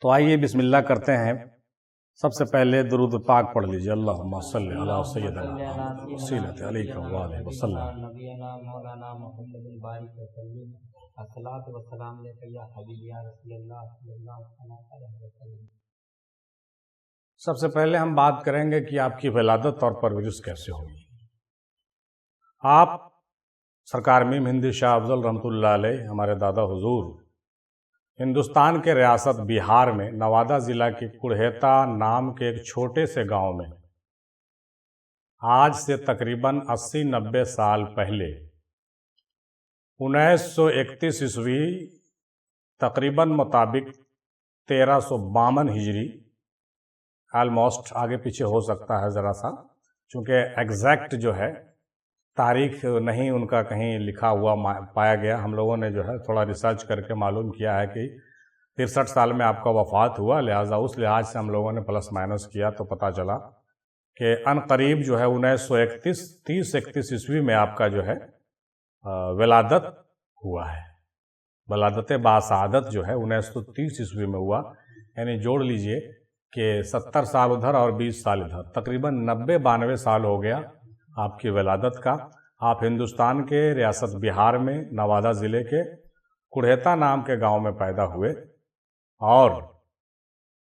تو آئیے بسم اللہ کرتے ہیں۔ سب سے پہلے درود پاک پڑھ لیجیے، اللہم صلی علی سیدنا محمد وسیلۃ علیک وآلہ وسلم۔ نبینا مولانا محمد بارک وسلم، الصلاۃ والسلام علیک یا حبیب یا رسول اللہ صلی اللہ علیہ وسلم۔ سب سے پہلے ہم بات کریں گے کہ آپ کی ولادت اور پرورش کیسے ہوگی۔ آپ سرکار میم ہندی شاہ افضل رحمۃ اللہ علیہ، ہمارے دادا حضور، ہندوستان کے ریاست بہار میں نوادہ ضلع کے کڑہیتا نام کے ایک چھوٹے سے گاؤں میں آج سے تقریباً 80-90 سال پہلے 1931 عیسوی تقریباً مطابق 1352 ہجری، آلموسٹ آگے پیچھے ہو سکتا ہے ذرا سا، چونکہ ایگزیکٹ جو ہے تاریخ نہیں ان کا کہیں لکھا ہوا پایا گیا۔ ہم لوگوں نے جو ہے تھوڑا ریسرچ کر کے معلوم کیا ہے کہ 63 سال میں آپ کا وفات ہوا، لہٰذا اس لحاظ سے ہم لوگوں نے پلس مائنس کیا تو پتہ چلا کہ ان قریب جو ہے 1931 عیسوی میں آپ کا جو ہے ولادت ہوا ہے۔ ولادت باسعادت جو ہے 1930 عیسوی میں ہوا، یعنی جوڑ لیجئے کہ 70 سال ادھر اور 20 سال ادھر، تقریباً 90-92 سال ہو گیا آپ کی ولادت کا۔ آپ ہندوستان کے ریاست بہار میں نوادہ ضلع کے کڑہیتا نام کے گاؤں میں پیدا ہوئے، اور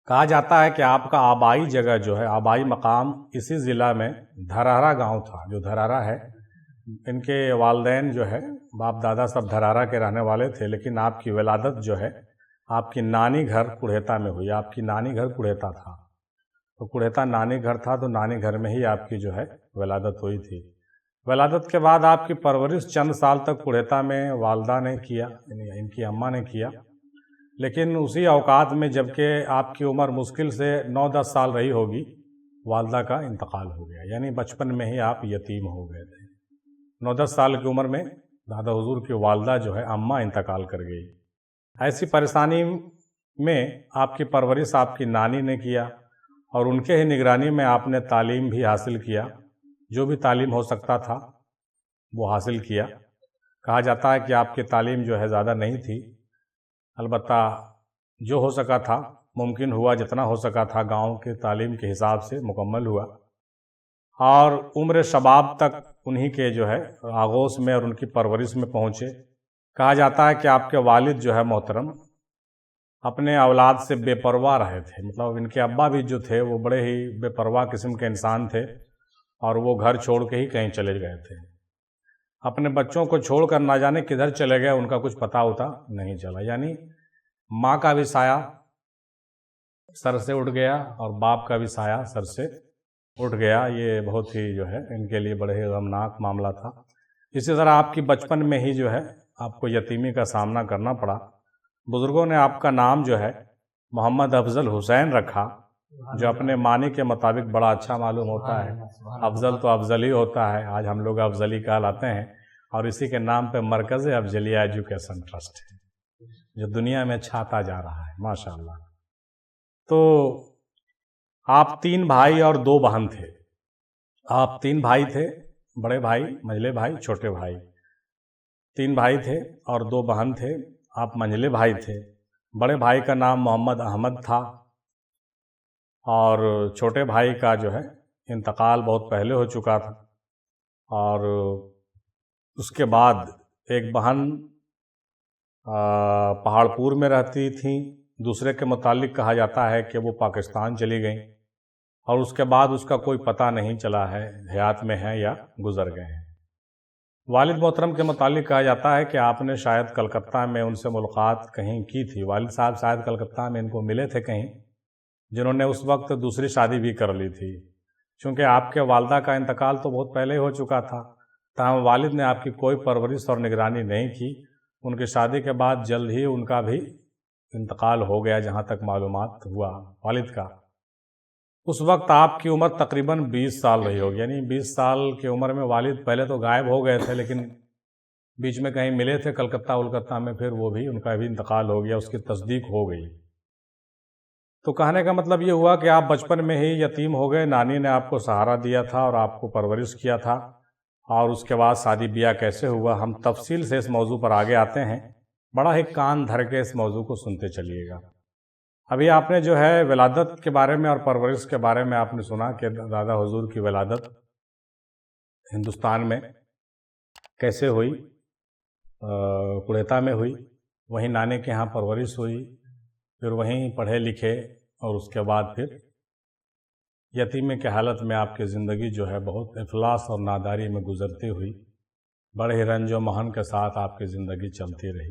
کہا جاتا ہے کہ آپ کا آبائی جگہ جو ہے، آبائی مقام اسی ضلع میں دھرارا گاؤں تھا۔ جو دھرارا ہے، ان کے والدین جو ہے باپ دادا سب دھرارا کے رہنے والے تھے، لیکن آپ کی ولادت جو ہے آپ کی نانی گھر کڑہیتا میں ہوئی۔ آپ کی نانی گھر کڑہیتا تھا، تو کڑہیتا نانی گھر تھا، تو نانی گھر میں ہی آپ کی جو ہے ولادت ہوئی تھی۔ ولادت کے بعد آپ کی پرورش چند سال تک کڑہیتا میں والدہ نے کیا، یعنی ان کی اماں نے کیا، لیکن اسی اوقات میں جبکہ آپ کی عمر مشکل سے 9-10 سال رہی ہوگی، والدہ کا انتقال ہو گیا، یعنی بچپن میں ہی آپ یتیم ہو گئے تھے۔ 9-10 سال کی عمر میں دادا حضور کی والدہ جو ہے اماں انتقال کر گئی۔ ایسی پریشانی میں آپ کی پرورش آپ کی نانی نے کیا، اور ان کے ہی نگرانی میں آپ نے تعلیم بھی حاصل کیا، جو بھی تعلیم ہو سکتا تھا وہ حاصل کیا۔ کہا جاتا ہے کہ آپ کی تعلیم جو ہے زیادہ نہیں تھی، البتہ جو ہو سکا تھا، ممکن ہوا جتنا ہو سکا تھا گاؤں کے تعلیم کے حساب سے مکمل ہوا، اور عمر شباب تک انہی کے جو ہے آغوش میں اور ان کی پرورش میں پہنچے۔ کہا جاتا ہے کہ آپ کے والد جو ہے محترم اپنے اولاد سے بے پرواہ رہے تھے، مطلب ان کے ابا بھی جو تھے وہ بڑے ہی بے پرواہ قسم کے انسان تھے، اور وہ گھر چھوڑ کے ہی کہیں چلے گئے تھے۔ اپنے بچوں کو چھوڑ کر نہ جانے کدھر چلے گئے، ان کا کچھ پتہ ہوتا نہیں چلا، یعنی ماں کا بھی سایہ سر سے اٹھ گیا اور باپ کا بھی سایہ سر سے اٹھ گیا۔ یہ بہت ہی جو ہے ان کے لیے بڑے ہی غمناک معاملہ تھا۔ اسی طرح آپ کی بچپن میں ہی جو ہے آپ کو یتیمی کا سامنا کرنا پڑا۔ بزرگوں نے آپ کا نام جو ہے محمد افضل حسین رکھا، جو اپنے معنی کے مطابق بڑا اچھا معلوم ہوتا ہے۔ افضل تو افضل ہی ہوتا ہے، آج ہم لوگ افضلی کہلاتے ہیں، اور اسی کے نام پہ مرکز افضلیہ ایجوکیشن ٹرسٹ ہے جو دنیا میں چھاتا جا رہا ہے، ماشاءاللہ۔ تو آپ 3 بھائی اور 2 بہن تھے۔ آپ 3 بھائی تھے، بڑے بھائی، منجلے بھائی، چھوٹے بھائی۔ 3 بھائی تھے اور 2 بہن تھے، آپ منجلے بھائی تھے۔ بڑے بھائی کا نام محمد احمد تھا، اور چھوٹے بھائی کا جو ہے انتقال بہت پہلے ہو چکا تھا، اور اس کے بعد ایک بہن پہاڑپور میں رہتی تھیں، دوسرے کے متعلق کہا جاتا ہے کہ وہ پاکستان چلی گئیں، اور اس کے بعد اس کا کوئی پتہ نہیں چلا ہے حیات میں ہیں یا گزر گئے ہیں۔ والد محترم کے متعلق کہا جاتا ہے کہ آپ نے شاید کلکتہ میں ان سے ملاقات کہیں کی تھی، والد صاحب شاید کلکتہ میں ان کو ملے تھے کہیں، جنہوں نے اس وقت دوسری شادی بھی کر لی تھی۔ چونکہ آپ کے والدہ کا انتقال تو بہت پہلے ہو چکا تھا، تاہم والد نے آپ کی کوئی پرورش اور نگرانی نہیں کی۔ ان کی شادی کے بعد جلد ہی ان کا بھی انتقال ہو گیا، جہاں تک معلومات ہوا والد کا۔ اس وقت آپ کی عمر تقریباً 20 سال رہی ہوگی، یعنی 20 سال کی عمر میں والد پہلے تو غائب ہو گئے تھے، لیکن بیچ میں کہیں ملے تھے کلکتہ میں، پھر وہ بھی ان کا بھی انتقال ہو گیا، اس کی تصدیق ہو گئی۔ تو کہنے کا مطلب یہ ہوا کہ آپ بچپن میں ہی یتیم ہو گئے، نانی نے آپ کو سہارا دیا تھا اور آپ کو پرورش کیا تھا، اور اس کے بعد شادی بیاہ کیسے ہوا ہم تفصیل سے اس موضوع پر آگے آتے ہیں۔ بڑا ہی کان دھر کے اس موضوع کو سنتے چلیے گا۔ ابھی آپ نے جو ہے ولادت کے بارے میں اور پرورش کے بارے میں آپ نے سنا کہ دادا حضور کی ولادت ہندوستان میں کیسے ہوئی، کوڑیتا میں ہوئی، وہیں نانے کے ہاں پرورش ہوئی، پھر وہیں پڑھے لکھے، اور اس کے بعد پھر یتیمے کی حالت میں آپ کی زندگی جو ہے بہت افلاس اور ناداری میں گزرتی ہوئی، بڑے ہی رنج و محن کے ساتھ آپ کی زندگی چلتی رہی۔